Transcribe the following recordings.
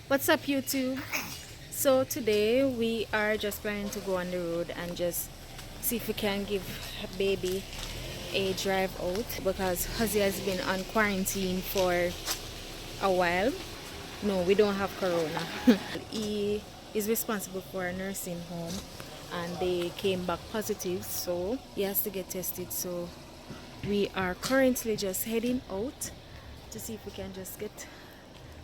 What's up, YouTube? So today we are just planning to go on the road and just see if we can give baby a drive out because Huzzy has been on quarantine for a while. No, we don't have corona. He is responsible for a nursing home and they came back positive, so he has to get tested. So we are currently just heading out to see if we can just get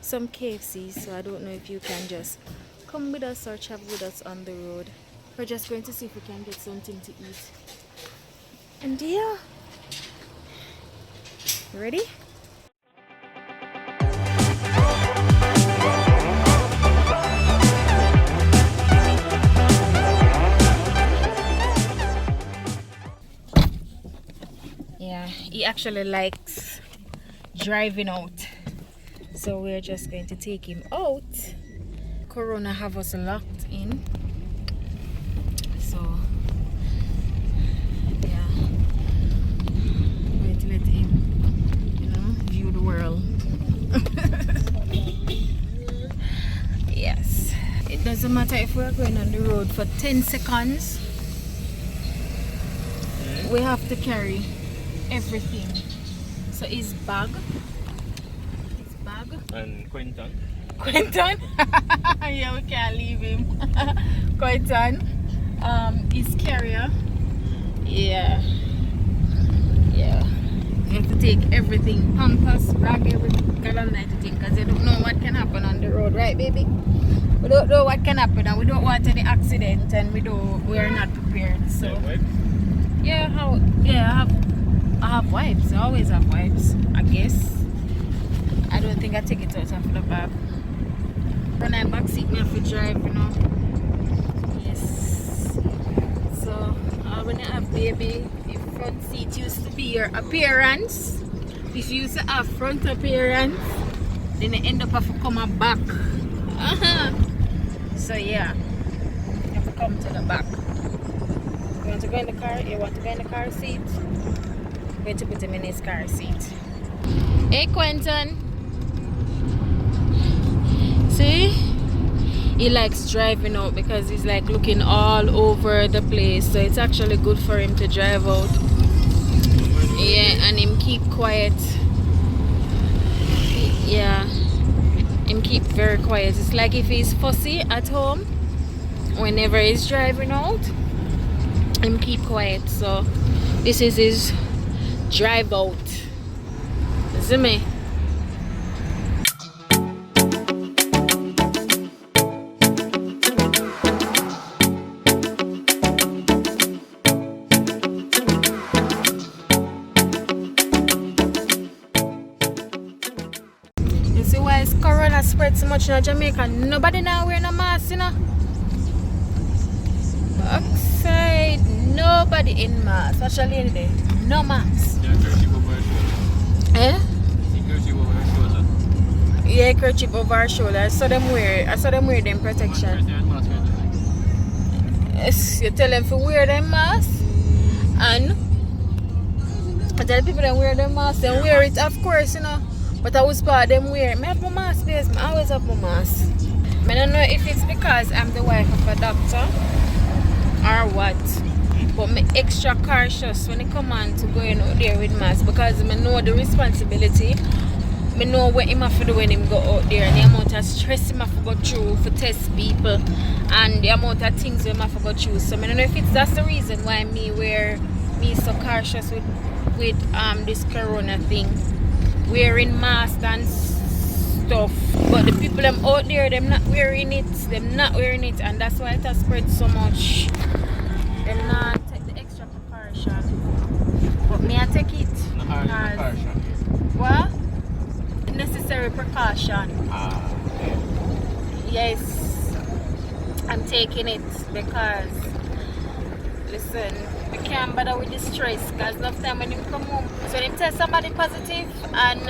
some KFC. So I don't know if you can just come with us or travel with us on the road. We're just going to see if we can get something to eat. And yeah, ready? Yeah, he actually likes driving out, so we're just going to take him out. Corona have us locked in, so yeah, going to let him, view the world. Yes, it doesn't matter if we're going on the road for 10 seconds, we have to carry everything. So his bag, and Quentin. Yeah, we can't leave him. Quentin, his carrier, yeah, you have to take everything, pampers, rag, everything, because you don't know what can happen on the road, right, baby? We don't know what can happen, and we don't want any accident, and we're not prepared. So yeah, I have wipes. I always have wipes, I guess. I don't think I take it out of the bag. When I'm back seat, me have to drive, Yes. So when you have baby, the front seat used to be your appearance. If you used to have front appearance, then you end up have to come back. So yeah, you have to come to the back. You want to go in the car? You want to go in the car seat? I'm going to put him in his car seat. Hey, Quentin. See? He likes driving out because he's like looking all over the place. So it's actually good for him to drive out. Yeah, and him keep quiet. Yeah. Him keep very quiet. It's like if he's fussy at home, whenever he's driving out, him keep quiet. So this is his drive out. See me? You see why is corona spread so much in Jamaica? Nobody now wearing a mask, Outside, nobody in mask. Actually, in there, no mask. Eh? Yeah, kerchief over our shoulder. I saw them wear them protection. Yes, you tell them to wear them mask, and I tell people to wear them mask and wear it, of course, But I was part them wear it. I have my mask, please. I always have my mask. I don't know if it's because I'm the wife of a doctor or what, but I'm extra cautious when it come on to going out there with mask because I know the responsibility. I know what him have to do when him go out there and the amount of stress him have to go through for test people and the amount of things him have to go through. So I don't know if that's the reason why me so cautious with this corona thing, wearing masks and stuff. But the people them out there, them not wearing it, and that's why it has spread so much. Them not take the extra precaution. But me I take it because what? Necessary precaution. Yes, I'm taking it because listen, we can't bother with the stress because enough time when you come home, so when you tell somebody positive and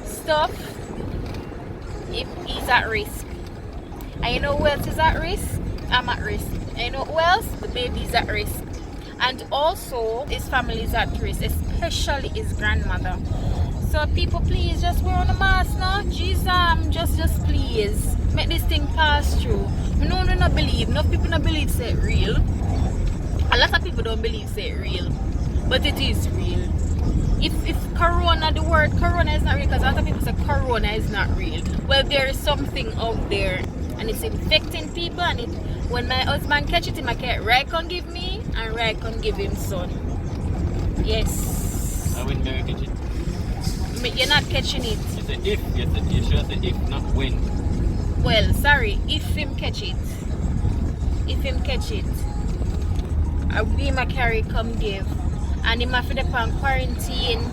stuff, if he's at risk, and you know who else is at risk? I'm at risk. And you know who else? The baby's at risk, and also his family is at risk, especially his grandmother. So people, please just wear on the mask now. Jesus, just please make this thing pass through. We know we not believe. Enough people not believe say it real. A lot of people don't believe say it real, but it is real. If corona, the word corona is not real, because a lot of people say corona is not real. Well, there is something out there, and it's infecting people. And it, when my husband catch it, he might get right can give me, and right can give him son. Yes. I wouldn't very catch it. You're not catching it. You say if, you should say if, not when. Well, sorry, if him catch it. If him catch it. We might carry come give. And him have to depend on quarantine.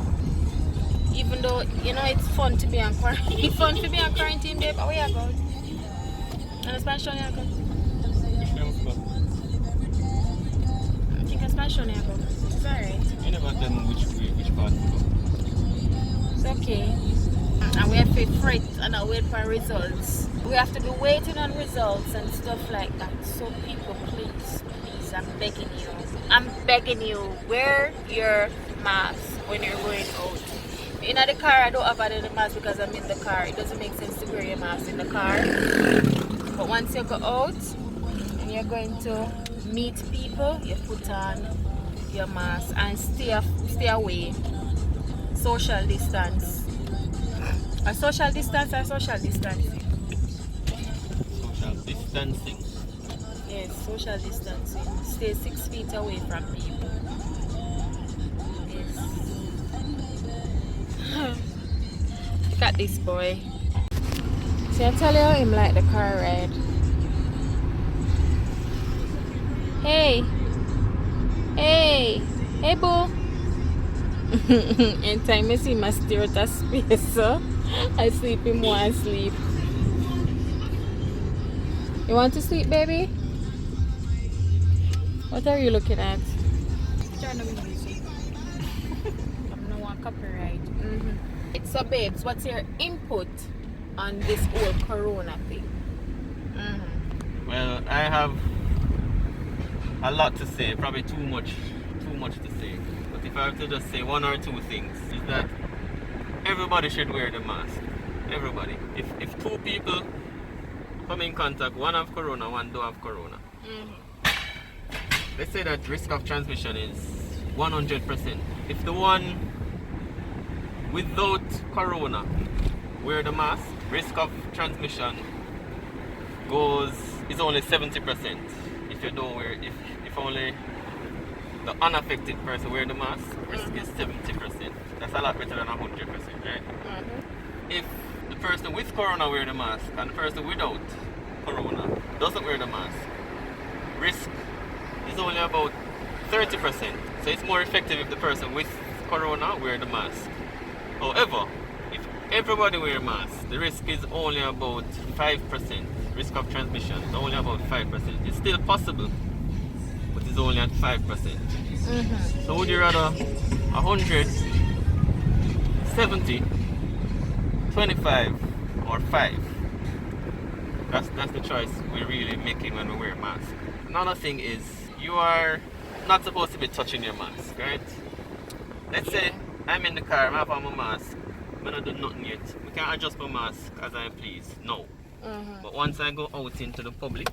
Even though, you know, it's fun to be on quarantine. It's fun to be on quarantine, babe. But where you go? And Spanish on you go? I think Spanish on you go. It's alright. You never tell me which part to go. It's okay. And we have to fret and wait for results. We have to be waiting on results and stuff like that. So people, please, I'm begging you, wear your mask when you're going out. In the car, I don't have the mask because I'm in the car. It doesn't make sense to wear your mask in the car. But once you go out and you're going to meet people, you put on your mask and stay away. Social distance. A social distance or social distancing? Social distancing. Yes, social distancing. Stay 6 feet away from people. Yes. Look at this boy. See, I tell you him like the car ride. Hey. Hey. Hey, boo. Anytime I see my steer at a space, so I sleep him one sleep. You want to sleep, baby? What are you looking at? Turn the music. I'm no one copyright. So, babes, what's your input on this whole corona thing? Well, I have a lot to say, probably too much to say. But if I have to just say one or two things, is that everybody should wear the mask. Everybody. If two people come in contact, one have corona, one don't have corona. Let's say that risk of transmission is 100%. If the one without corona wear the mask, risk of transmission is only 70%. If you don't wear, if only the unaffected person wear the mask, risk is 70%. That's a lot better than 100%, right? If the person with corona wear the mask and the person without corona doesn't wear the mask, risk is only about 30%. So it's more effective if the person with corona wear the mask. However, if everybody wear a mask, the risk is only about 5%. Risk of transmission is only about 5%. It's still possible, but it's only at 5%. So would you rather 100, 70, 25 or 5? That's the choice we're really making when we wear a mask. Another thing is, you are not supposed to be touching your mask, right? Let's say I'm in the car, I have on my mask, I'm not doing nothing yet. I can't adjust my mask as I please, no. But once I go out into the public,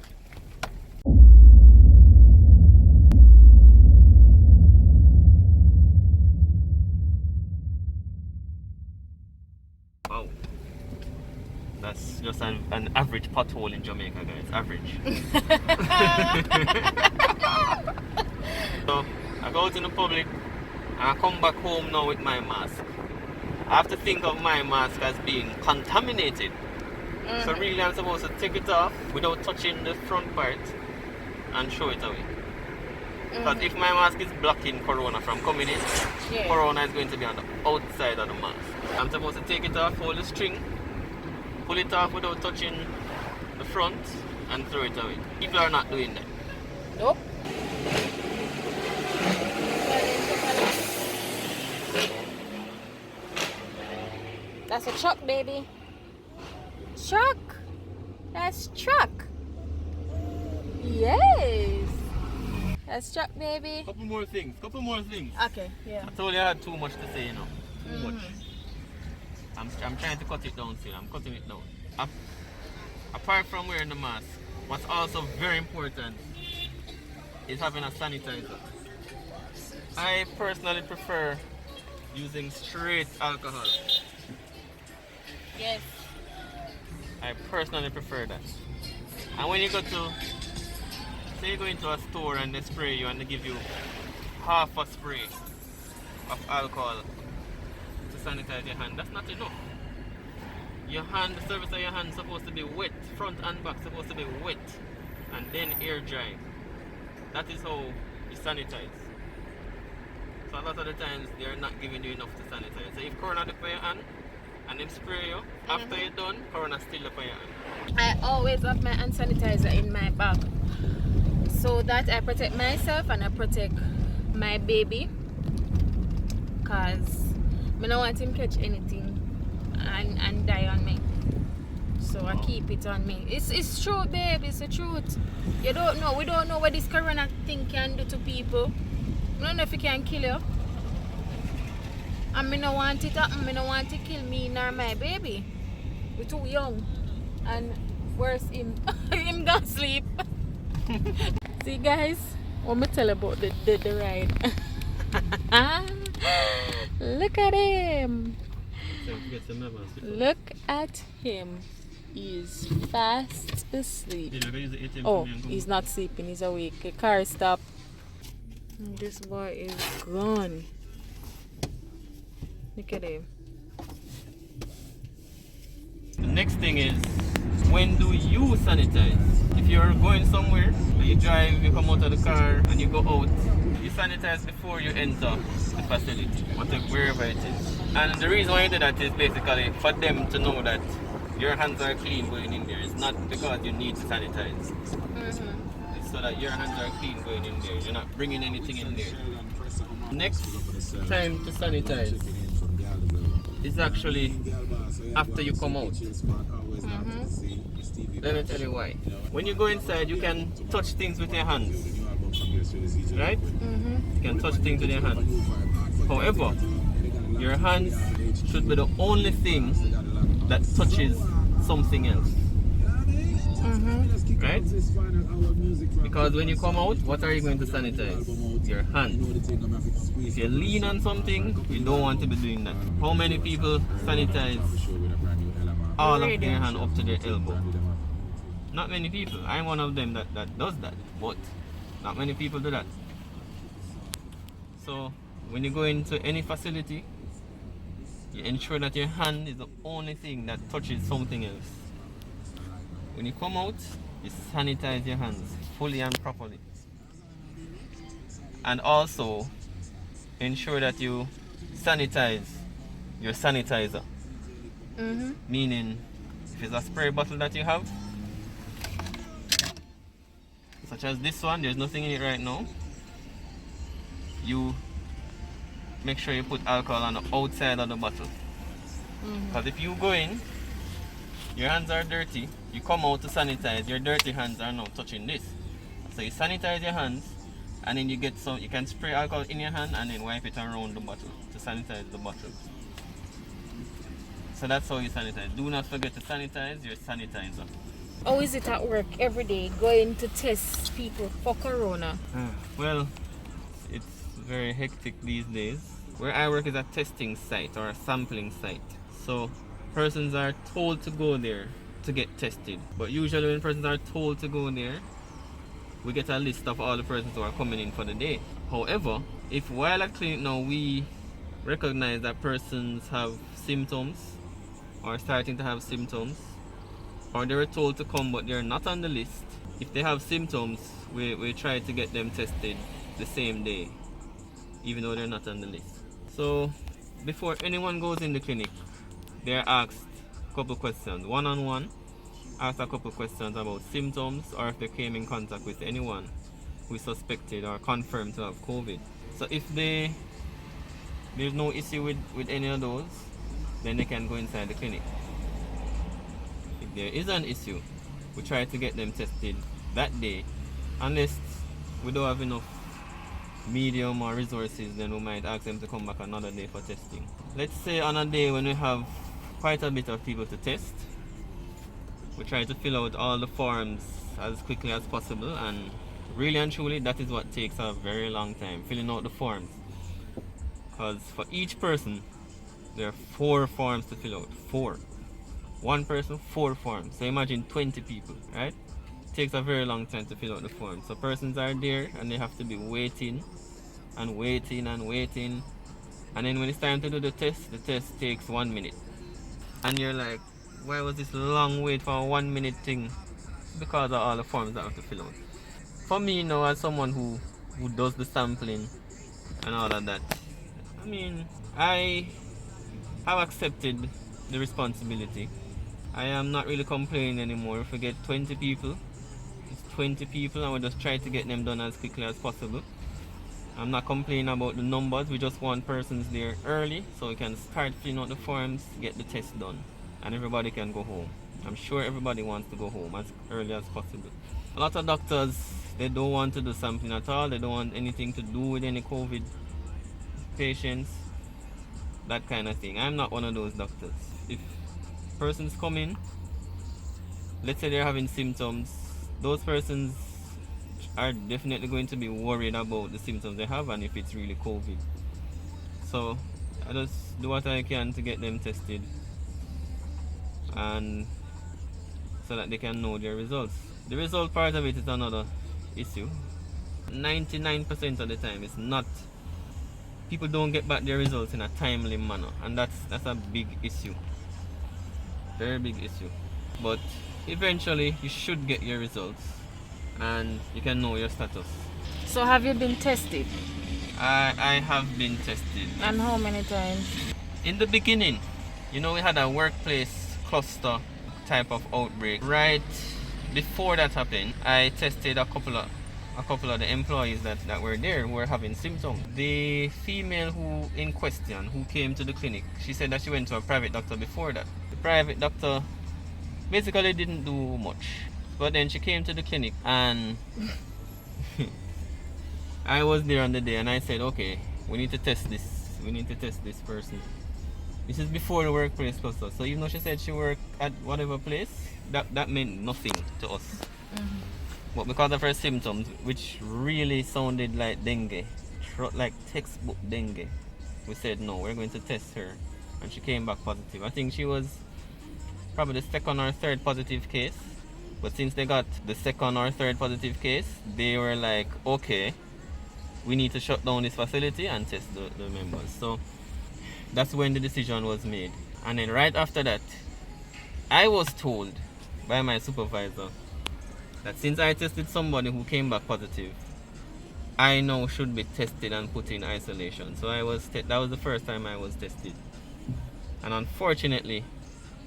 wow, that's just an average pothole in Jamaica, guys, average. So I go out in the public and I come back home now with my mask. I have to think of my mask as being contaminated. So really I'm supposed to take it off without touching the front part and throw it away. Because if my mask is blocking corona from coming in, corona is going to be on the outside of the mask. I'm supposed to take it off, hold the string, pull it off without touching the front and throw it away. People are not doing that. Nope. That's a truck, baby. Truck. That's truck. Yes. That's truck, baby. Couple more things. Okay, yeah. I told you I had too much to say, you know. Too much. I'm trying to cut it down still. I'm cutting it down. Apart from wearing the mask, what's also very important is having a sanitizer. I personally prefer using straight alcohol. Yes. I personally prefer that. And when you go to, say you go into a store and they spray you and they give you half a spray of alcohol to sanitize your hand, that's not enough. Your hand, the surface of your hand is supposed to be wet, front and back supposed to be wet, and then air dry. That is how you sanitize. So a lot of the times they're not giving you enough to sanitize. So if corona up on your hand and them spray you, after you're done, corona still up on your hand. I always have my hand sanitizer in my bag so that I protect myself and I protect my baby, cause I don't want him catch anything and die on me. So I keep it on me. It's true, babe. It's the truth. You don't know. We don't know what this corona thing can do to people. We don't know if it can kill you. And I don't want it to happen. I don't want it to kill me nor my baby. We're too young. And where's him? Him gonna sleep. See guys, what me tell about the ride. Look at him. Look at him. He's fast asleep. Oh, he's not sleeping, he's awake. The car stopped. And this boy is gone. Look at him. The next thing is, when do you sanitize? If you're going somewhere, you drive, you come out of the car and you go out, you sanitize before you enter the facility, whatever, wherever it is. And the reason why you do that is basically for them to know that your hands are clean going in there. It's not because you need to sanitize. It's so that your hands are clean going in there. You're not bringing anything in there. Next time to sanitize is actually after you come out. Let me tell you why. When you go inside, you can touch things with your hands. Right? You can touch things with your hands. However, your hands should be the only thing that touches something else. Right? Because when you come out, what are you going to sanitize? Your hands. If you lean on something, you don't want to be doing that. How many people sanitize all of their hand up to their elbow? Not many people. I'm one of them that does that, but not many people do that. So when you go into any facility, you ensure that your hand is the only thing that touches something else. When you come out, you sanitize your hands fully and properly. And also ensure that you sanitize your sanitizer. Meaning, if it's a spray bottle that you have, such as this one, there's nothing in it right now, you make sure you put alcohol on the outside of the bottle. Because if you go in, your hands are dirty, you come out to sanitize, your dirty hands are now touching this. So you sanitize your hands, and then you get some, you can spray alcohol in your hand and then wipe it around the bottle to sanitize the bottle. So that's how you sanitize. Do not forget to sanitize your sanitizer. How is it at work every day going to test people for corona? Well, it's very hectic these days. Where I work is a testing site or a sampling site. So persons are told to go there to get tested. But usually when persons are told to go there, we get a list of all the persons who are coming in for the day. However, if while at clinic now we recognize that persons have symptoms or starting to have symptoms, or they were told to come but they're not on the list, if they have symptoms, we try to get them tested the same day, even though they're not on the list. So before anyone goes in the clinic, they're asked a couple questions, one-on-one, asked a couple questions about symptoms or if they came in contact with anyone who is suspected or confirmed to have COVID. So if there's no issue with any of those, then they can go inside the clinic. If there is an issue, we try to get them tested that day. Unless we don't have enough medium or resources, then we might ask them to come back another day for testing. Let's say on a day when we have quite a bit of people to test. We try to fill out all the forms as quickly as possible, and really and truly that is what takes a very long time, filling out the forms. Because for each person there are 4 forms to fill out. 4. One person, 4 forms. So imagine 20 people, right? It takes a very long time to fill out the forms. So persons are there and they have to be waiting and waiting and waiting. And then when it's time to do the test takes 1 minute. And you're like, why was this long wait for a 1 minute thing? Because of all the forms that I have to fill out. For me now, as someone who does the sampling and all of that, I mean, I have accepted the responsibility. I am not really complaining anymore. If we get 20 people, it's 20 people and we just try to get them done as quickly as possible. I'm not complaining about the numbers, we just want persons there early so we can start filling out the forms, get the test done, and everybody can go home. I'm sure everybody wants to go home as early as possible. A lot of doctors, they don't want to do sampling at all, they don't want anything to do with any COVID patients, that kind of thing. I'm not one of those doctors. If persons come in, let's say they're having symptoms, those persons are definitely going to be worried about the symptoms they have and if it's really COVID. So I just do what I can to get them tested, and so that they can know their results. The result part of it is another issue. 99% of the time it's not, people don't get back their results in a timely manner, and that's a big issue, very big issue. But eventually you should get your results and you can know your status. So have you been tested? I have been tested. And how many times? In the beginning, we had a workplace cluster type of outbreak. Right before that happened, I tested a couple of the employees that were there who were having symptoms. The female who in question, who came to the clinic, she said that she went to a private doctor before that. The private doctor basically didn't do much. But then she came to the clinic and I was there on the day and I said, okay, we need to test this. We need to test this person. This is before the workplace cluster. So even though she said she worked at whatever place, that meant nothing to us. Mm-hmm. But because of her symptoms, which really sounded like dengue, like textbook dengue, we said no, we're going to test her. And she came back positive. I think she was probably the 2nd or 3rd positive case. But since they got the 2nd or 3rd positive case, they were like, okay, we need to shut down this facility and test the members. So that's when the decision was made. And then right after that, I was told by my supervisor that since I tested somebody who came back positive, I now should be tested and put in isolation. So that was the first time I was tested. And unfortunately,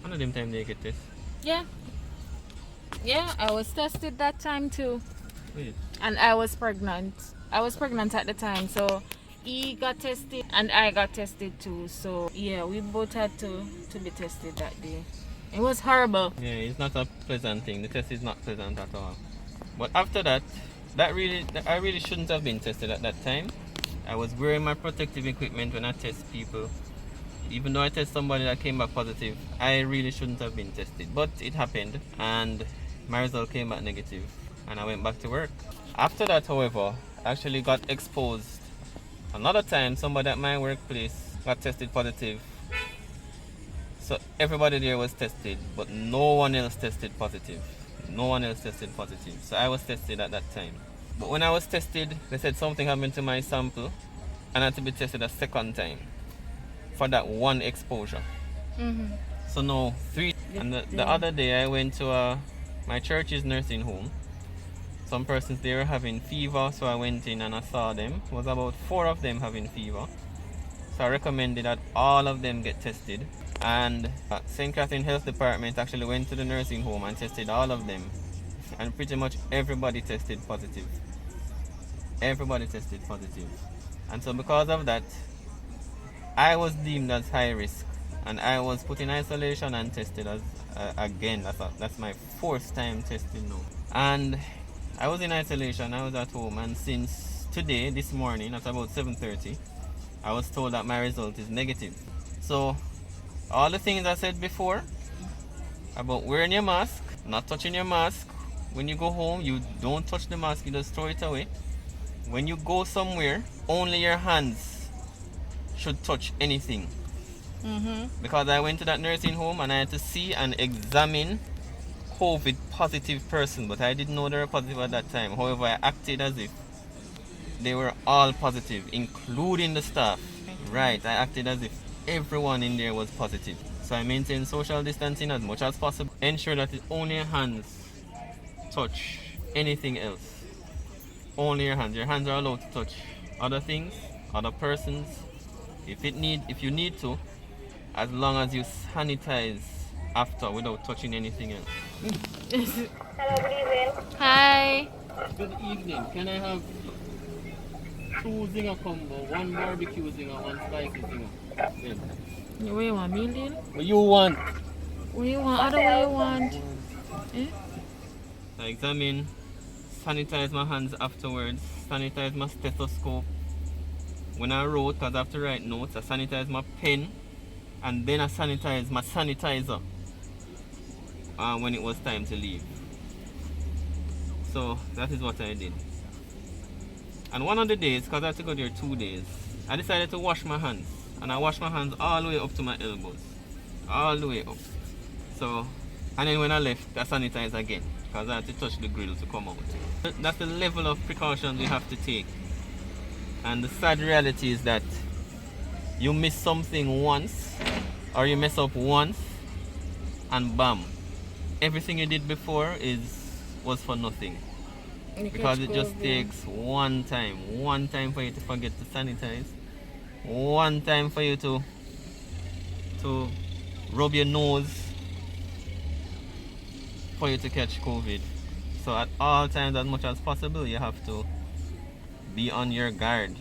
one of them time they get tested. Yeah, I was tested that time too. Wait. And I was pregnant. I was pregnant at the time, so he got tested and I got tested too. So yeah, we both had to be tested that day. It was horrible. Yeah, it's not a pleasant thing. The test is not pleasant at all. But after that, I really shouldn't have been tested at that time. I was wearing my protective equipment when I test people. Even though I test somebody that came back positive, I really shouldn't have been tested. But it happened and my result came back negative and I went back to work. After that, however, I actually got exposed. Another time, somebody at my workplace got tested positive. So everybody there was tested, but no one else tested positive. No one else tested positive. So I was tested at that time. But when I was tested, they said something happened to my sample and I had to be tested a 2nd time for that one exposure. Mm-hmm. So now 3. And the other day I went to my church's nursing home. Some persons there were having fever, so I went in and I saw them. It was about 4 of them having fever. So I recommended that all of them get tested. And St. Catherine Health Department actually went to the nursing home and tested all of them. And pretty much everybody tested positive. Everybody tested positive. And so because of that, I was deemed as high risk. And I was put in isolation and tested as again. That's my 4th time testing now. And I was in isolation, I was at home, and since today, this morning, at about 7:30, I was told that my result is negative. So All the things I said before about wearing your mask, not touching your mask. When you go home, you don't touch the mask, you just throw it away. When you go somewhere, only your hands should touch anything. Because I went to that nursing home and I had to see and examine COVID positive person, but I didn't know they were positive at that time. However, I acted as if they were all positive, including the staff. Right, I acted as if everyone in there was positive. So I maintained social distancing as much as possible. Ensure that it's only your hands touch anything else. Only your hands. Your hands are allowed to touch other things, other persons, if you need to, as long as you sanitize after without touching anything else. Hello, good evening. Hi. Good evening. Can I have 2 zinger combo, 1 barbecue zinger, 1 spicy zinger? Yeah. What you want, meal deal? What you want? What you want? Other what you want? Eh? I examine, sanitize my hands afterwards, sanitize my stethoscope. When I wrote, because I have to write notes, I sanitize my pen, and then I sanitize my sanitizer when it was time to leave. So that is what I did. And one of the days, because I had to go there 2 days, I decided to wash my hands. And I washed my hands all the way up to my elbows. All the way up. So, and then when I left, I sanitized again. Because I had to touch the grill to come out. That's the level of precautions we have to take. And the sad reality is that you miss something once, or you mess up once, and bam. Everything you did before was for nothing. Because it just takes one time for you to forget to sanitize, one time for you to rub your nose for you to catch COVID. So at all times, as much as possible, you have to be on your guard.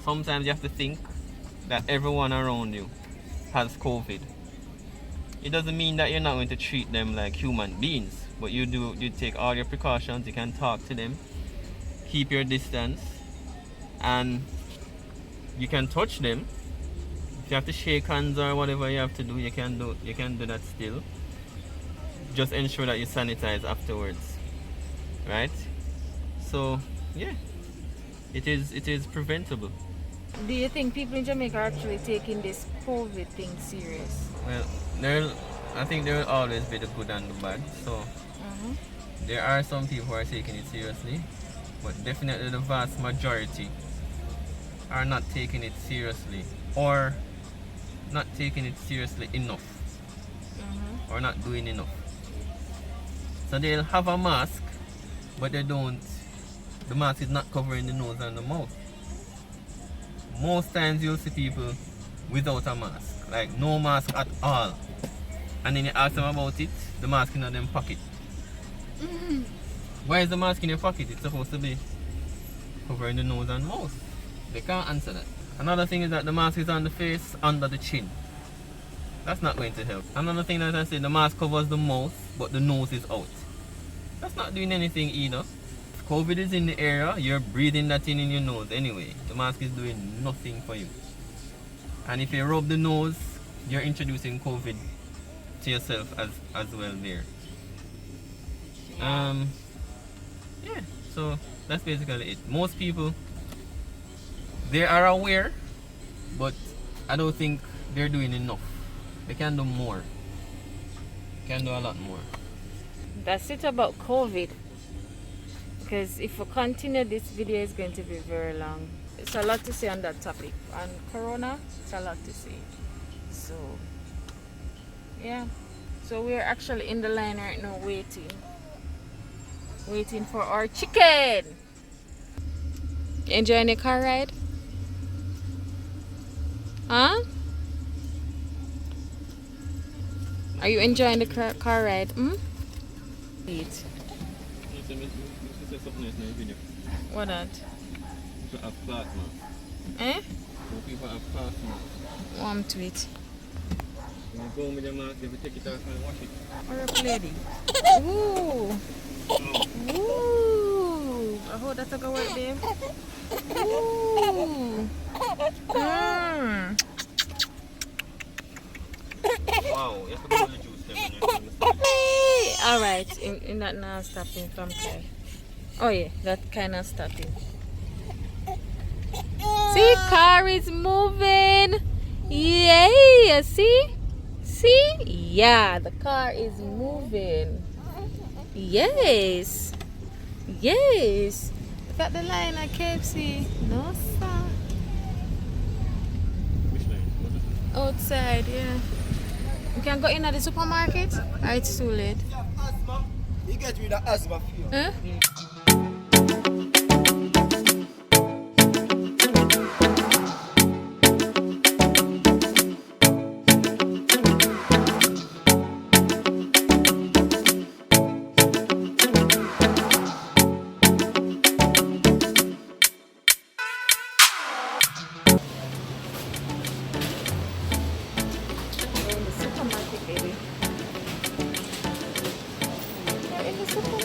Sometimes you have to think that everyone around you has COVID. It doesn't mean that you're not going to treat them like human beings. But you take all your precautions, you can talk to them, keep your distance, and you can touch them. If you have to shake hands or whatever you have to do, you can do that still. Just ensure that you sanitize afterwards. Right? So yeah. It is preventable. Do you think people in Jamaica are actually taking this COVID thing serious? Well, I think there will always be the good and the bad. So there are some people who are taking it seriously, but definitely the vast majority are not taking it seriously, or not taking it seriously enough, or not doing enough. So they'll have a mask, but the mask is not covering the nose and the mouth. Most times you'll see people without a mask, like no mask at all. And then you ask them about it, the mask in their pocket. Why is the mask in your pocket? It's supposed to be covering the nose and mouth. They can't answer that. Another thing is that the mask is on the face, under the chin. That's not going to help. Another thing that I said, the mask covers the mouth, but the nose is out. That's not doing anything either. If COVID is in the area, you're breathing that in your nose anyway. The mask is doing nothing for you. And if you rub the nose, you're introducing COVID to yourself as well there. Yeah, so that's basically it. Most people, they are aware, but I don't think they're doing enough. They can do more. They can do a lot more. That's it about COVID. Because if we continue, this video is going to be very long. It's a lot to say on that topic. On Corona, it's a lot to say. So, yeah. So we're actually in the line right now waiting for our chicken. Enjoying the car ride? Huh? Are you enjoying the car ride? Eat. What that? People have class, man. Eh? People have class, man. Warm to it. When you go with your mask, you take it off and wash it. Or a lady. Ooh. Ooh. I hope that's a good work, babe. Ooh. Wow, you have to go to the juice then when you're in the store. Alright, in that now stopping from Kai. Oh yeah, that kind of stopping. See, car is moving. Yay! See? See? Yeah, the car is moving. Yes. Yes. Look at the line at KFC. No, sir. Which line? What is it? Outside, yeah. We can go in at the supermarket? Or it's too late? You get rid of asthma fear. Huh? We're in the supermarket, baby. We're in the supermarket.